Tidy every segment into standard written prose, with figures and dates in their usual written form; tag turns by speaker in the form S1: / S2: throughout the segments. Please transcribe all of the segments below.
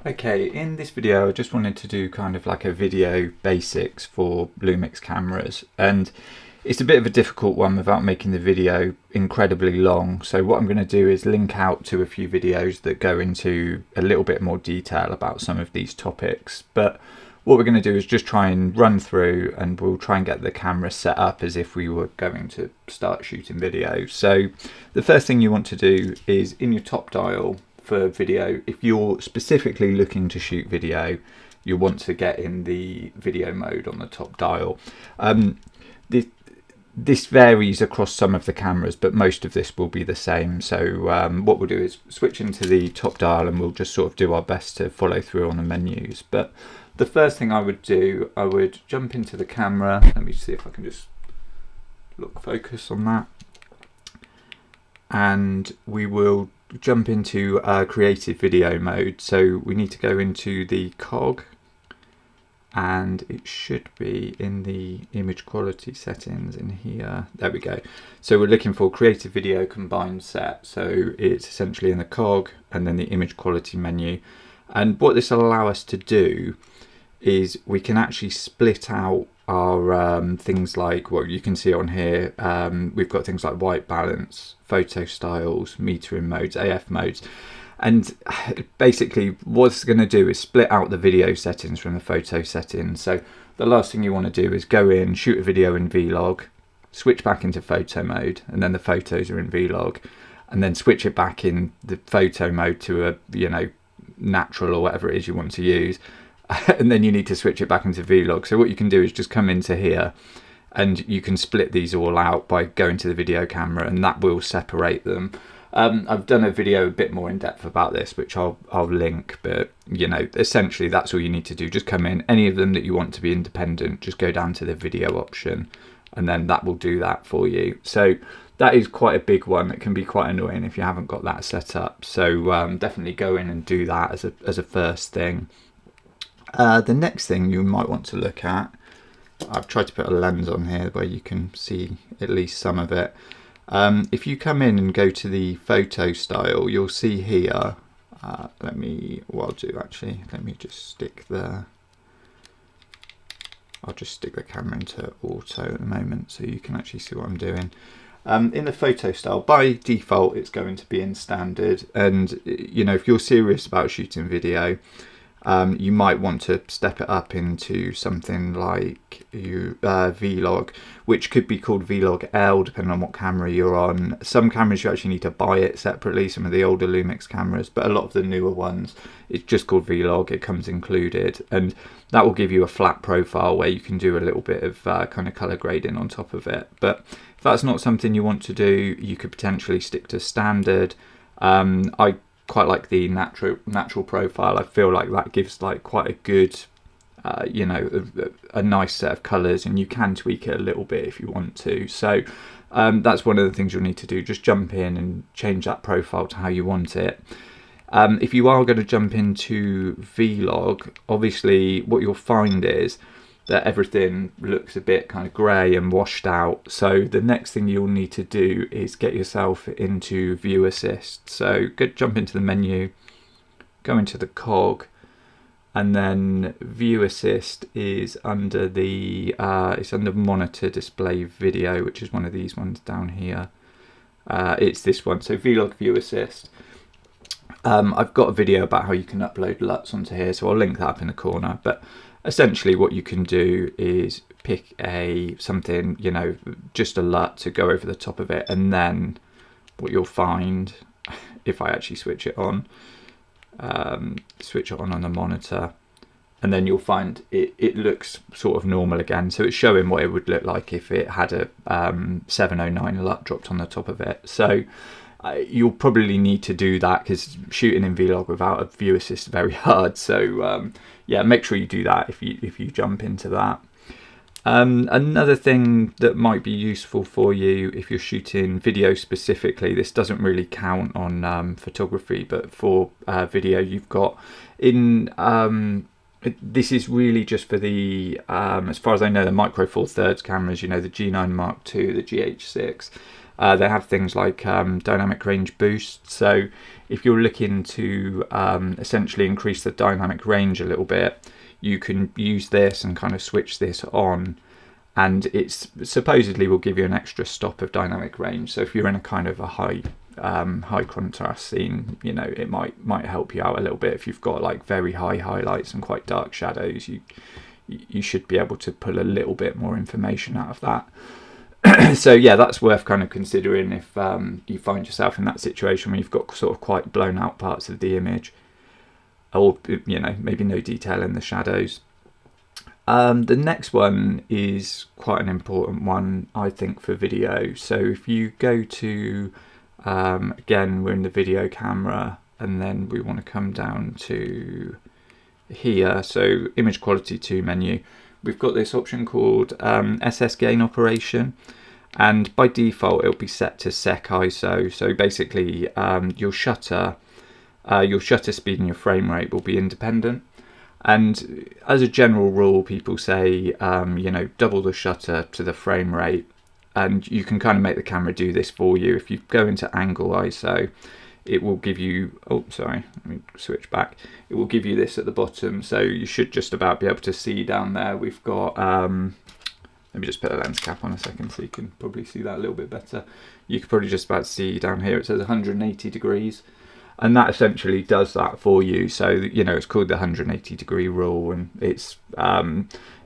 S1: Okay, in this video I just wanted to do kind of like a video basics for Lumix cameras, and it's a bit of a difficult one without making the video incredibly long. So what I'm going to do is link out to a few videos that go into a little bit more detail about some of these topics. But what we're going to do is just try and run through, and we'll try and get the camera set up as if we were going to start shooting video. So the first thing you want to do is in your top dial for video, if you're specifically looking to shoot video, you'll want to get in the video mode on the top dial. This varies across some of the cameras, but most of this will be the same. So what we'll do is switch into the top dial, and we'll just sort of do our best to follow through on the menus. But the first thing I would do, I would jump into the camera. Let me see if I can just lock focus on that. And we will jump into creative video mode. So we need to go into the cog, and it should be in the image quality settings in here. There we go. So we're looking for creative video combined set. So it's essentially in the cog and then the image quality menu. And what this will allow us to do is we can actually split out our things like what you can see on here. We've got things like white balance, photo styles, metering modes, AF modes. And basically what it's going to do is split out the video settings from the photo settings. So the last thing you want to do is go in, shoot a video in Vlog, switch back into photo mode, and then the photos are in Vlog, and then switch it back in the photo mode to a, natural or whatever it is you want to use. And then you need to switch it back into Vlog. So what you can do is just come into here, and you can split these all out by going to the video camera, and that will separate them. I've done a video a bit more in depth about this, which I'll link, but essentially that's all you need to do. Just come in, any of them that you want to be independent, just go down to the video option, and then that will do that for you. So that is quite a big one. It can be quite annoying if you haven't got that set up. So definitely go in and do that as a first thing. The next thing you might want to look at, I've tried to put a lens on here where you can see at least some of it. If you come in and go to the photo style, you'll see here, let me just stick I'll just stick the camera into auto at the moment so you can actually see what I'm doing. In the photo style, by default, it's going to be in standard. And, if you're serious about shooting video, you might want to step it up into something like Vlog, which could be called Vlog L, depending on what camera you're on. Some cameras you actually need to buy it separately, some of the older Lumix cameras, but a lot of the newer ones, it's just called Vlog, it comes included. And that will give you a flat profile where you can do a little bit of kind of color grading on top of it. But if that's not something you want to do, you could potentially stick to standard. I quite like the natural profile. I feel like that gives like quite a good a nice set of colors, and you can tweak it a little bit if you want to. So that's one of the things you'll need to do. Just jump in and change that profile to how you want it. If you are going to jump into Vlog, obviously what you'll find is that everything looks a bit kind of grey and washed out. So the next thing you'll need to do is get yourself into View Assist. So jump into the menu, go into the cog, and then View Assist is under the it's under Monitor Display Video, which is one of these ones down here. It's this one, so Vlog View Assist. I've got a video about how you can upload LUTs onto here, so I'll link that up in the corner. But essentially what you can do is pick something, just a LUT to go over the top of it, and then what you'll find, if I actually switch it on on the monitor, and then you'll find it looks sort of normal again. So it's showing what it would look like if it had a 709 LUT dropped on the top of it. So you'll probably need to do that because shooting in Vlog without a View Assist is very hard. So yeah, make sure you do that if you jump into that. Another thing that might be useful for you if you're shooting video specifically, this doesn't really count on photography, but for video you've got in this is really just for the as far as I know, the micro four thirds cameras, the G9 Mark II, the GH6. They have things like dynamic range boost. So if you're looking to essentially increase the dynamic range a little bit, you can use this and kind of switch this on, and it's supposedly will give you an extra stop of dynamic range. So if you're in a kind of a high contrast scene, you know, it might help you out a little bit. If you've got like very high highlights and quite dark shadows, you should be able to pull a little bit more information out of that. So yeah, that's worth kind of considering if you find yourself in that situation where you've got sort of quite blown out parts of the image, or you know, maybe no detail in the shadows. The next one is quite an important one, I think, for video. So if you go to again, we're in the video camera, and then we want to come down to here, so image quality 2 menu. We've got this option called SS gain operation, and by default it'll be set to sec ISO. So basically your shutter speed and your frame rate will be independent. And as a general rule, people say you know, double the shutter to the frame rate, and you can kind of make the camera do this for you. If you go into angle ISO, it will give you, oh sorry, let me switch back, it will give you this at the bottom, so you should just about be able to see down there. We've got let me just put a lens cap on a second so you can probably see that a little bit better. You could probably just about see down here, it says 180 degrees, and that essentially does that for you. So you know, it's called the 180 degree rule, and it's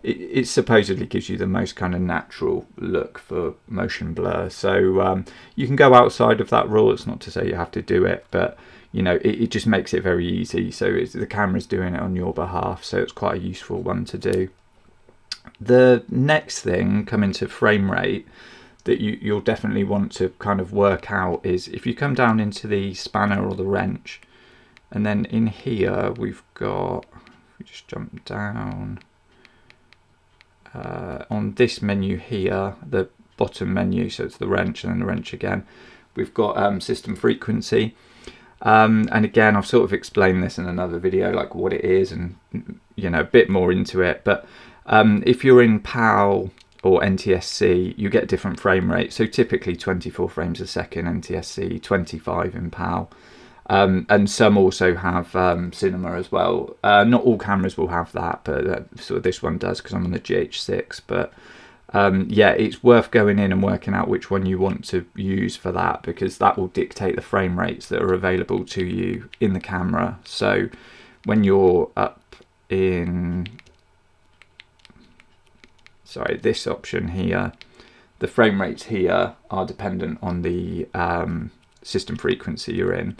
S1: it supposedly gives you the most kind of natural look for motion blur. So you can go outside of that rule. It's not to say you have to do it, but you know, it just makes it very easy. So the camera's doing it on your behalf, so it's quite a useful one to do. The next thing, coming to frame rate, that you'll definitely want to kind of work out is if you come down into the spanner or the wrench, and then in here we've got, if we just jump down, on this menu here, the bottom menu, so it's the wrench and then the wrench again, we've got system frequency, and again I've sort of explained this in another video, like what it is and you know, a bit more into it. But if you're in PAL or NTSC, you get different frame rates. So typically 24 frames a second NTSC, 25 in PAL. And some also have cinema as well. Not all cameras will have that, but sort of this one does because I'm on the GH6. But yeah, it's worth going in and working out which one you want to use for that, because that will dictate the frame rates that are available to you in the camera. So when you're up in, sorry, this option here, the frame rates here are dependent on the system frequency you're in.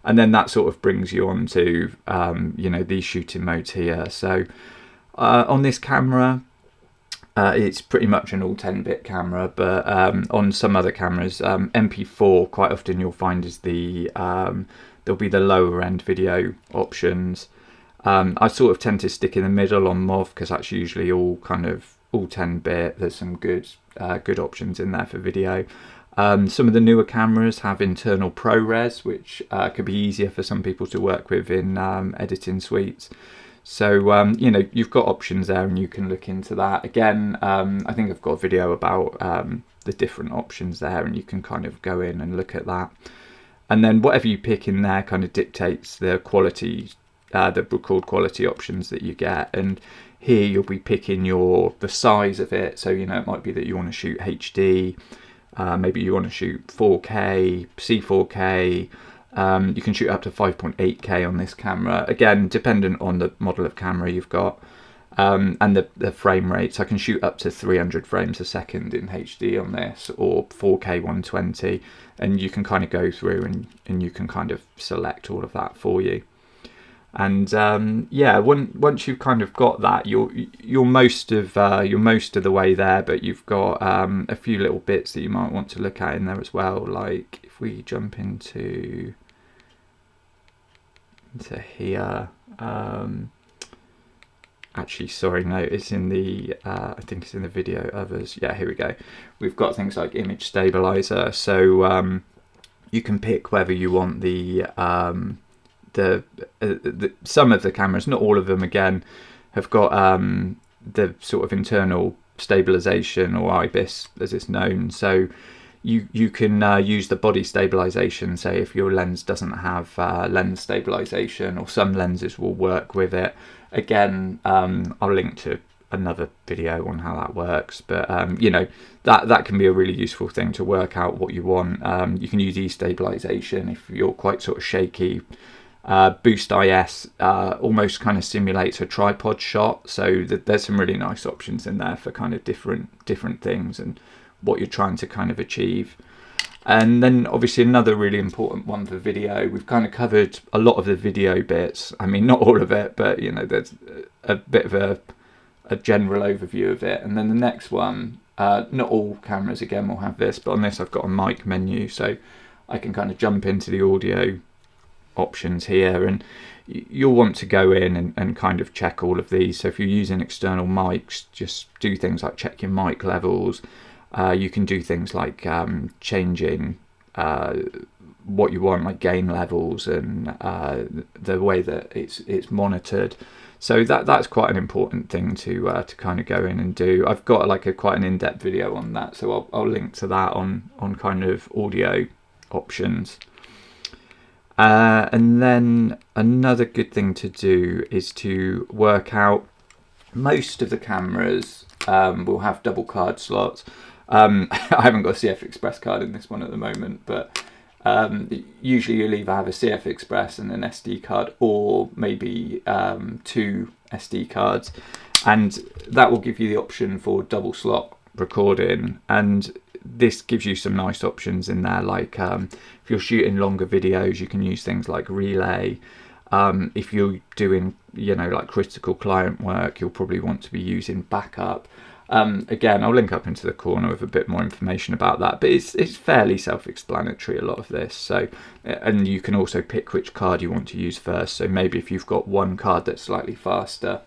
S1: And then that sort of brings you on to, you know, these shooting modes here. So on this camera, it's pretty much an all 10-bit camera, but on some other cameras, MP4 quite often you'll find is the, there'll be the lower end video options. I sort of tend to stick in the middle on MOV because that's usually all kind of all 10-bit. There's some good options in there for video. Some of the newer cameras have internal ProRes, which could be easier for some people to work with in editing suites. So, you know, you've got options there and you can look into that. Again, I think I've got a video about the different options there, and you can kind of go in and look at that. And then whatever you pick in there kind of dictates the quality, the record quality options that you get. And here you'll be picking the size of it. So, you know, it might be that you want to shoot HD, maybe you want to shoot 4K, C4K, you can shoot up to 5.8K on this camera, again dependent on the model of camera you've got, and the frame rates. I can shoot up to 300 frames a second in HD on this, or 4K 120, and you can kind of go through and you can kind of select all of that for you. And yeah, once you've kind of got that, you're most of the way there, but you've got a few little bits that you might want to look at in there as well. Like if we jump into here, actually, sorry, no, it's in the I think it's in the video others. Yeah, here we go. We've got things like image stabilizer, so you can pick whether you want the some of the cameras, not all of them, again, have got the sort of internal stabilization, or IBIS as it's known. So you can use the body stabilization. Say if your lens doesn't have lens stabilization, or some lenses will work with it. Again, I'll link to another video on how that works, but you know, that can be a really useful thing to work out what you want. You can use e-stabilization if you're quite sort of shaky. Boost IS almost kind of simulates a tripod shot, so there's some really nice options in there for kind of different things and what you're trying to kind of achieve. And then obviously another really important one for video, we've kind of covered a lot of the video bits. I mean, not all of it, but you know, there's a bit of a general overview of it. And then the next one, not all cameras again will have this, but on this I've got a mic menu, so I can kind of jump into the audio options here, and you'll want to go in and kind of check all of these. So if you're using external mics, just do things like check your mic levels. You can do things like changing what you want, like gain levels and the way that it's monitored. So that's quite an important thing to kind of go in and do. I've got like quite an in-depth video on that, so I'll link to that on kind of audio options. And then another good thing to do is to work out, most of the cameras will have double card slots. I haven't got a CF Express card in this one at the moment, but usually you'll either have a CF Express and an SD card, or maybe 2 SD cards, and that will give you the option for double slot recording. And this gives you some nice options in there, like if you're shooting longer videos, you can use things like relay. If you're doing, you know, like critical client work, you'll probably want to be using backup. Again, I'll link up into the corner with a bit more information about that, but it's fairly self-explanatory, a lot of this. So, and you can also pick which card you want to use first. So maybe if you've got one card that's slightly faster,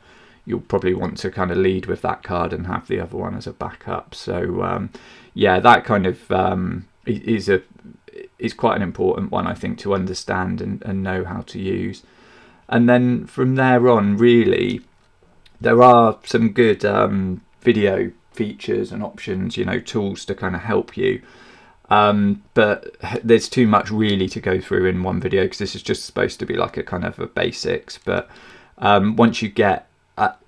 S1: you'll probably want to kind of lead with that card and have the other one as a backup. So yeah, that kind of is quite an important one, I think, to understand and know how to use. And then from there on, really, there are some good video features and options, you know, tools to kind of help you. But there's too much really to go through in one video, because this is just supposed to be like a kind of a basics. But once you get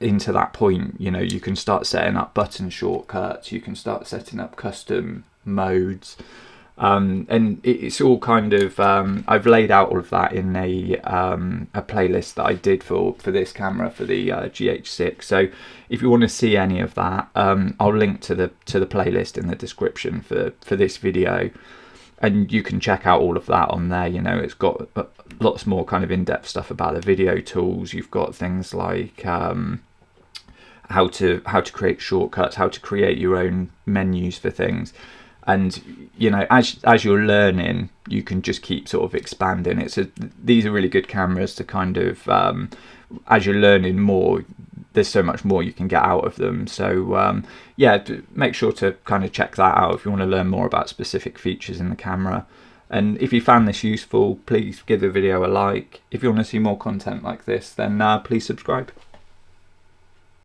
S1: into that point, you know, you can start setting up button shortcuts, you can start setting up custom modes, and it's all kind of I've laid out all of that in a playlist that I did for this camera, for the GH6. So if you want to see any of that, I'll link to the playlist in the description for this video, and you can check out all of that on there. You know, it's got lots more kind of in-depth stuff about the video tools. You've got things like how to create shortcuts, how to create your own menus for things. And you know, as you're learning, you can just keep sort of expanding it. So these are really good cameras to kind of, as you're learning more, there's so much more you can get out of them. So yeah, make sure to kind of check that out if you want to learn more about specific features in the camera. And if you found this useful, please give the video a like. If you want to see more content like this, then please subscribe.